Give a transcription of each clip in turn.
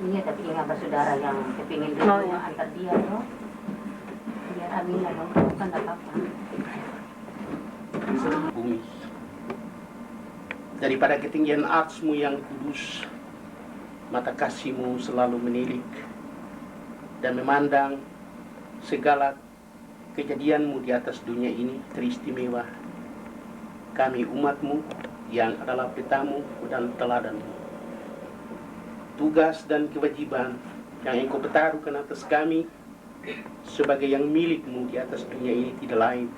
Iya, tapi yang bersaudara yang kepingin dia antar dia loh. Biar Amina loh, bukan apa-apa. Bumi. Daripada ketinggian arsmu yang kudus, mata kasihmu selalu menilik dan memandang segala kejadianmu di atas dunia ini teristimewa. Kami umatmu yang adalah petamu dan teladanmu. Tugas dan kewajiban yang engkau pertaruhkan atas kami sebagai yang milikmu di atas dunia ini tidak lain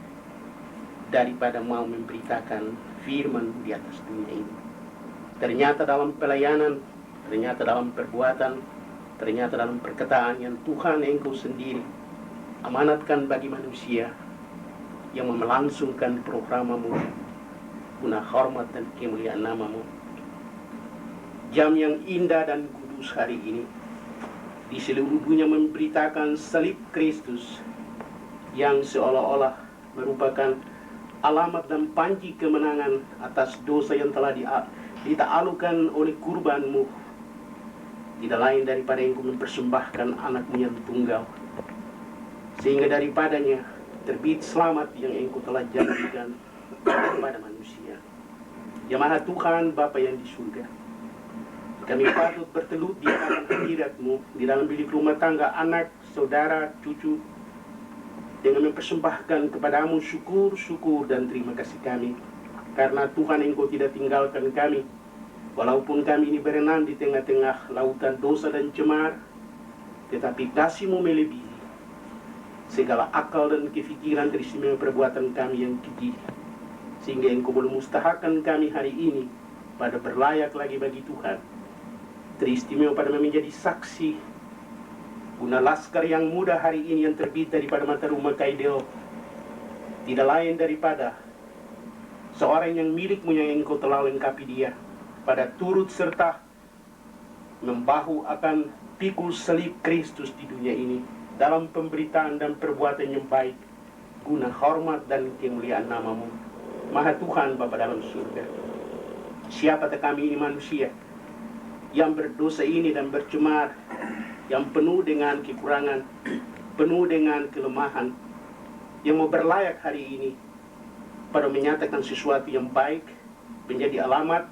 daripada mau memberitakan firman di atas dunia ini. Ternyata dalam pelayanan, ternyata dalam perbuatan, ternyata dalam perkataan yang Tuhan engkau sendiri amanatkan bagi manusia yang melangsungkan programmu guna hormat dan kemuliaan namamu. Jam yang indah dan kudus hari ini di seluruh dunia memberitakan salib Kristus yang seolah-olah merupakan alamat dan panji kemenangan atas dosa yang telah ditaalukan oleh kurbanmu tidak lain daripada Engkau mempersembahkan anakmu yang tunggal, sehingga daripadanya terbit selamat yang Engkau telah janjikan kepada manusia. Ya Maha Tuhan, Bapa yang di surga, kami patut bertelut di hadapan hadirat-Mu di dalam bilik rumah tangga, anak, saudara, cucu, dengan mempersembahkan kepadamu syukur dan terima kasih kami, karena Tuhan Engkau tidak tinggalkan kami, walaupun kami ini berenang di tengah-tengah lautan dosa dan cemar, tetapi kasih-Mu melebihi segala akal dan kefikiran teristimewa perbuatan kami yang keji, sehingga Engkau belum mustahakkan kami hari ini pada berlayak lagi bagi Tuhan, teristimewa pada menjadi saksi guna laskar yang muda hari ini yang terbit daripada mata rumah Kaideo, tidak lain daripada seorang yang milikmu yang Engkau telah lengkapi dia pada turut serta membahu akan pikul salib Kristus di dunia ini dalam pemberitaan dan perbuatan yang baik guna hormat dan kemuliaan nama-Mu, Maha Tuhan Bapa dalam surga. Siapakah kami ini manusia yang berdosa ini dan bercemar, yang penuh dengan kekurangan, penuh dengan kelemahan, yang mau berlayak hari ini pada menyatakan sesuatu yang baik, menjadi alamat,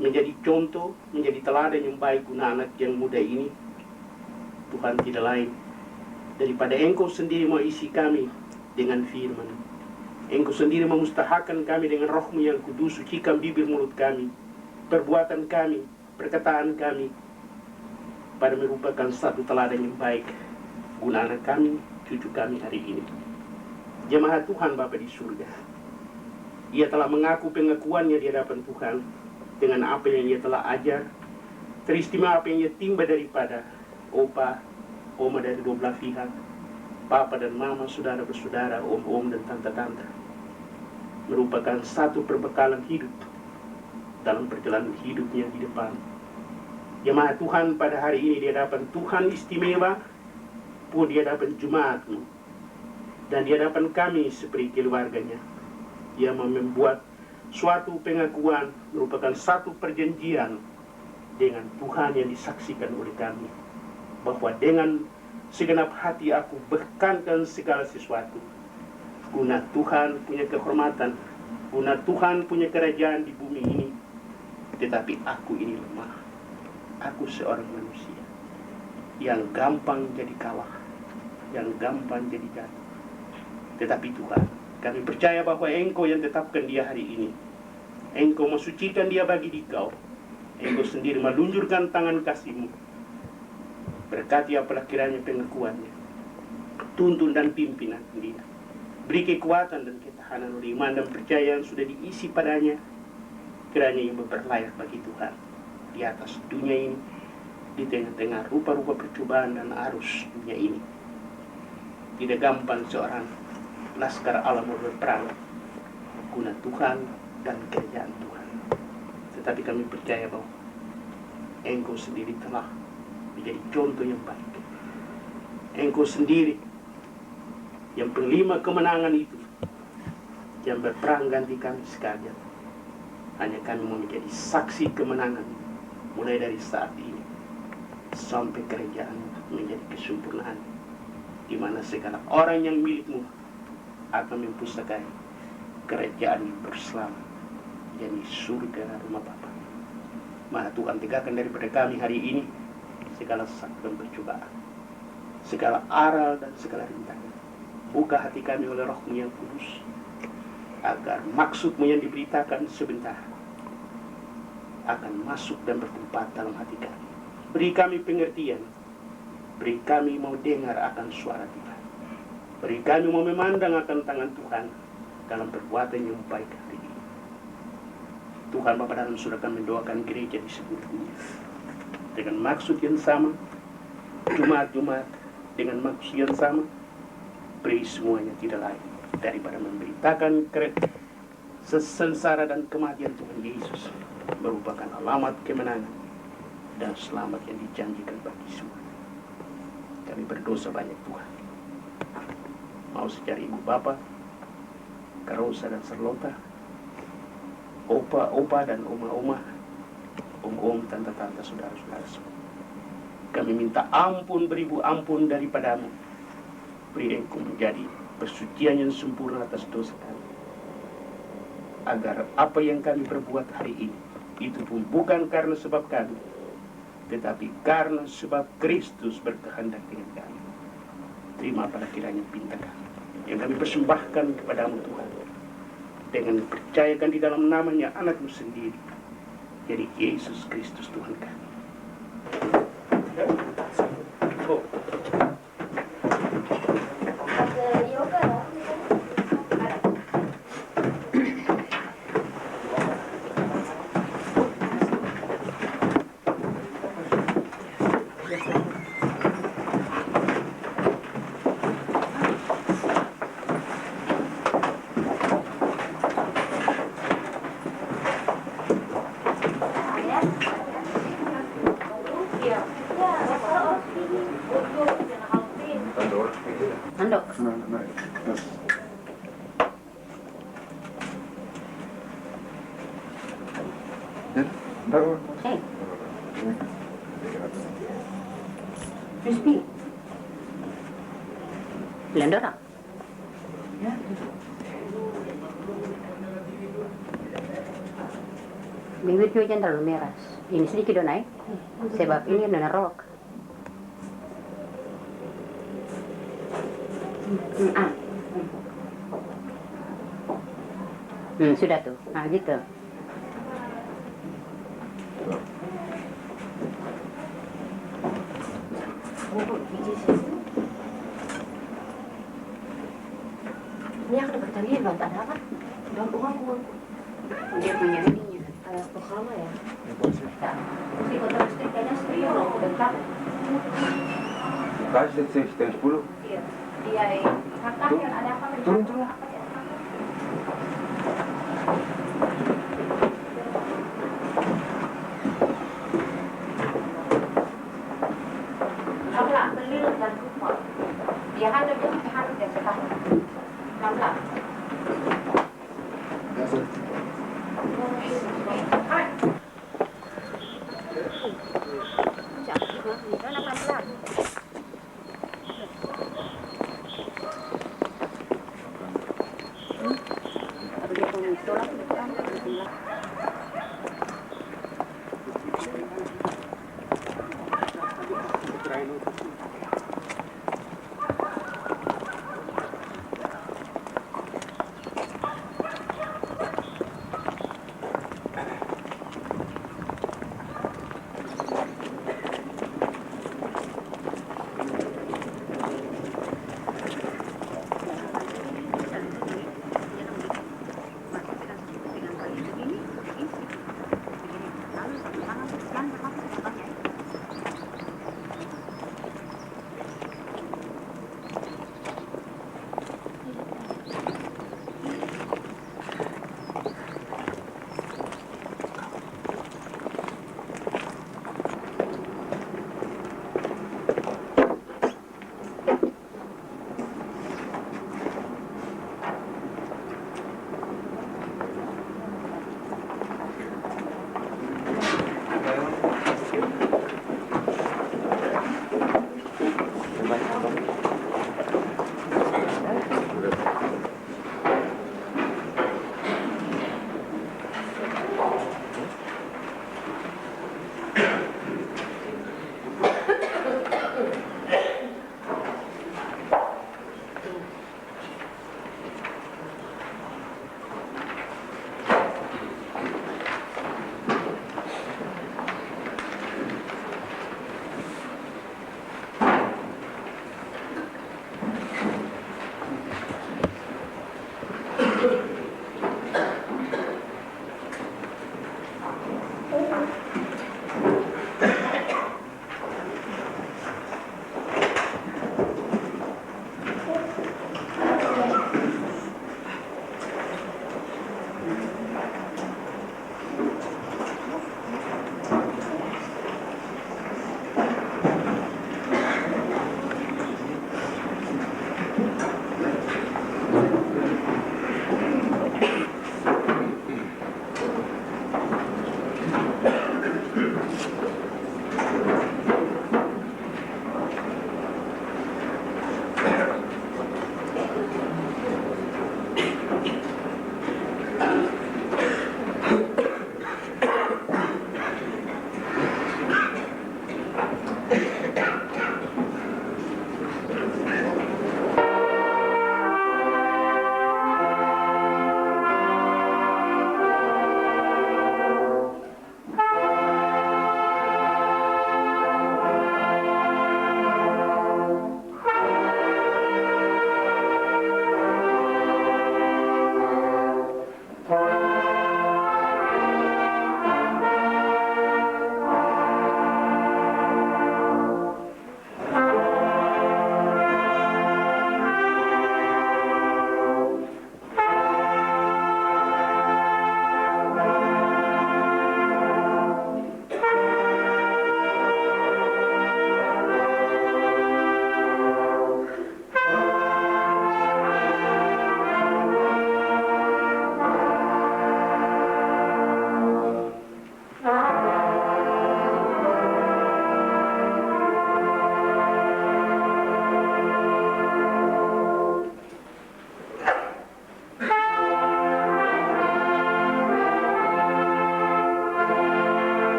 menjadi contoh, menjadi teladan yang baik guna anak yang muda ini. Tuhan, tidak lain daripada Engkau sendiri mau isi kami dengan firman. Engkau sendiri memustahakkan kami dengan Roh-Mu yang kudus, sucikan bibir mulut kami, perbuatan kami, perkataan kami, pada merupakan satu teladan yang baik guna anak kami, cucu kami hari ini. Ya Maha Tuhan Bapa di surga, ia telah mengaku pengakuannya di hadapan Tuhan dengan apa yang ia telah ajar, teristimewa apa yang ia timba daripada opa, oma dari dua belah pihak, papa dan mama, saudara bersaudara, om-om dan tante-tante, merupakan satu perbekalan hidup dalam perjalanan hidupnya di depan. Ya Maha Tuhan, pada hari ini di hadapan Tuhan istimewa, pun di hadapan Jemaat-Mu, dan di hadapan kami seperti keluarganya, ia membuat suatu pengakuan, merupakan satu perjanjian dengan Tuhan yang disaksikan oleh kami, bahwa dengan segenap hati aku berkankan segala sesuatu guna Tuhan punya kehormatan, guna Tuhan punya kerajaan di bumi ini. Tetapi aku ini lemah, aku seorang manusia yang gampang jadi kalah, yang gampang jadi jatuh. Tetapi Tuhan, kami percaya bahwa Engkau yang tetapkan dia hari ini, Engkau mensucikan dia bagi Dikau, Engkau sendiri meluncurkan tangan kasih-Mu. Berkati apalah kiranya pengakuannya, tuntun dan pimpinan dia, beri kekuatan dan ketahanan oleh iman dan percaya yang sudah diisi padanya, kiranya ia berlayak bagi Tuhan di atas dunia ini, di tengah-tengah rupa-rupa percobaan dan arus dunia ini. Tidak gampang seorang laskar Allah mau berperang guna Tuhan dan kerjaan Tuhan, tetapi kami percaya bahwa Engkau sendiri telah menjadi contoh yang baik. Engkau sendiri yang penglima kemenangan itu, yang berperang ganti kami sekalian. Hanya kami mau menjadi saksi kemenangan, mulai dari saat ini sampai kerajaan menjadi kesempurnaan, di mana segala orang yang milik-Mu akan mempustakai kerajaan yang berselamat, yakni surga rumah Bapa. Maha Tuhan, tegakkan daripada kami hari ini segala sakit dan percobaan, segala aral dan segala rintangan. Buka hati kami oleh Roh-Mu yang kudus, agar maksud-Mu yang diberitakan sebentar akan masuk dan bertempat dalam hati kami. Beri kami pengertian, beri kami mau dengar akan suara Tuhan, beri kami mau memandang akan tangan Tuhan dalam perbuatan yang baik hari ini. Tuhan Bapa dalam surga, kami mendoakan gereja di seluruh dunia dengan maksud yang sama, Jumat-Jumat dengan maksud yang sama. Beri semuanya tidak lain daripada memberitakan sengsara dan kematian Tuhan Yesus merupakan alamat kemenangan dan selamat yang dijanjikan bagi semua. Kami berdosa banyak Tuhan, mau secara ibu bapa, Karosa dan Serlota, opa-opa dan oma-oma, om-om, tante-tante, saudara-saudara semua. Kami minta ampun beribu ampun daripadamu. Beri Engkau menjadi persucian yang sempurna atas dosa kami. Agar apa yang kami perbuat hari ini, itu pun bukan karena sebab kami, tetapi karena sebab Kristus berkehendak dengan kami. Terima pada kiranya pinta kami yang kami persembahkan kepadamu Tuhan, dengan percayakan di dalam namanya anakmu sendiri, jadi Yesus Kristus Tuhan kami. Oh. Handok. Hey. Crispy. Blender ah? Ya. Bibit ko dyan terlalu meras. Ini sedikit doon ay. Sebab ini udah narok. Sudah tuh. Nah gitu. Ini aku dapat tadi belum ada apa? Daun uang. Dia punya ininya. Lama ya. Si kotor listrik kayaknya serius loh. Dekat. Kasih setengah 10. Iya. Dia kakak yang ada apa? Turun. Lamla, beli dan lupa. Dia harus dia sekarang. Lamla.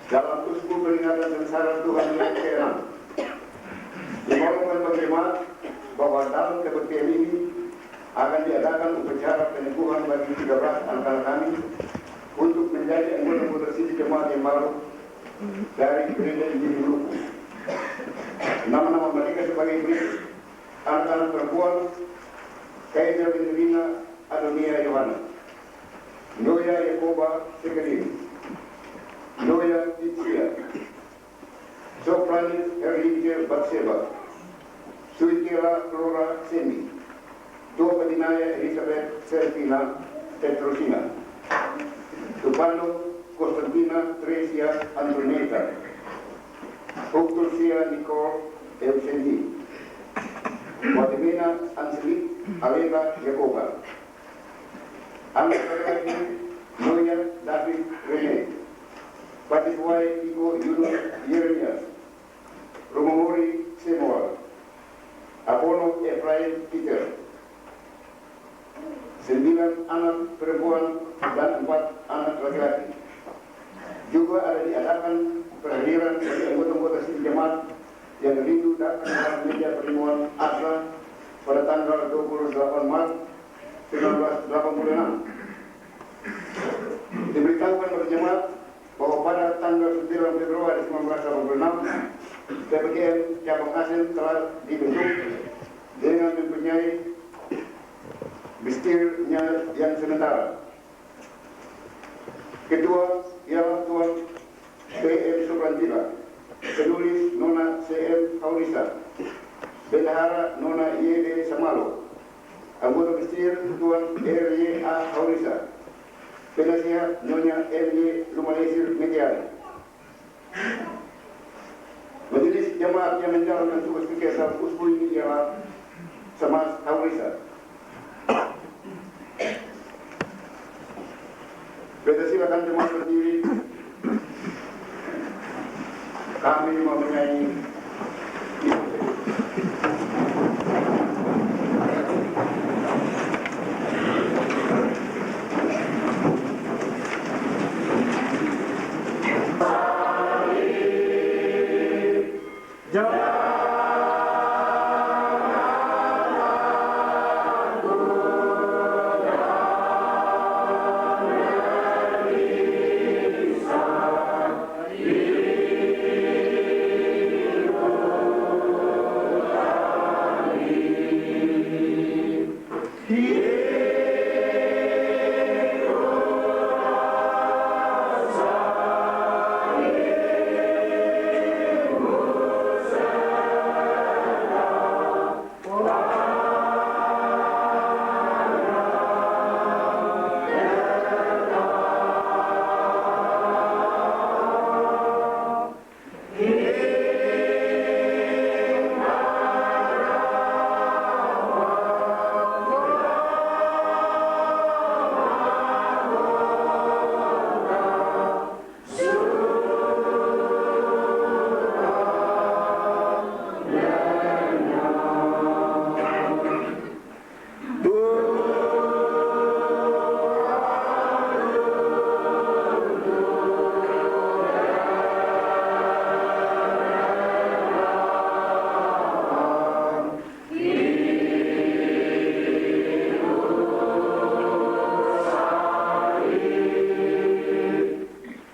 dalam usbu peringatan dan syarat Tuhan yang ke-6 dimohonkan penerima bahwa dalam kebaktian ini akan diadakan upacara penyembuhan bagi 13 antara kami untuk menjadi anggota sisi jemaat yang baru dari gereja Injil Maluku. Nama-nama mereka sebagai berikut: anak-anak perempuan, Kaiser Wendelina Adonia Yohana, Noya Yakoba Sekerin, Noya Titsia, Sopranis Herlinge Batseba, Suitira Flora Semi, Tua Padinaya Elizabeth Serafina Petrosina, Tupano Constantina Tresia Antonieta, Octorcia Nicole Eugenie, Guatemala Angelique Alena Jacoba, Ana Noya David Rene, Patikuai Iko Yunus Yeremias, Romomori Semoal, Apollo Efraim Peter, 9 anak perempuan dan 4 anak laki-laki. Juga ada diadakan perhadiran bagi anggota-anggota sisi jemaat yang rindu datang dalam meja pertemuan ASRA pada tanggal 28 Maret 1986. Diberitahukan kepada jemaat bahwa pada tanggal 9 Februari 1986 PPKM cabang Asen telah dibentuk dengan mempunyai bistirnya yang sementara. Ketua ialah Tuan PM Subrantila, penulis Nona CM Haurisa, bendahara Nona YD Samalo, anggota bistir Tuan RYA Haurisa, penasihat Nyonya MY Lumalesir Mediari. Majelis jemaat yang menjalankan tugas kegiatan usbu ini ialah Samas Haurisa. Beda silakan jemaat berdiri. Kami mau menyanyi.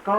Kau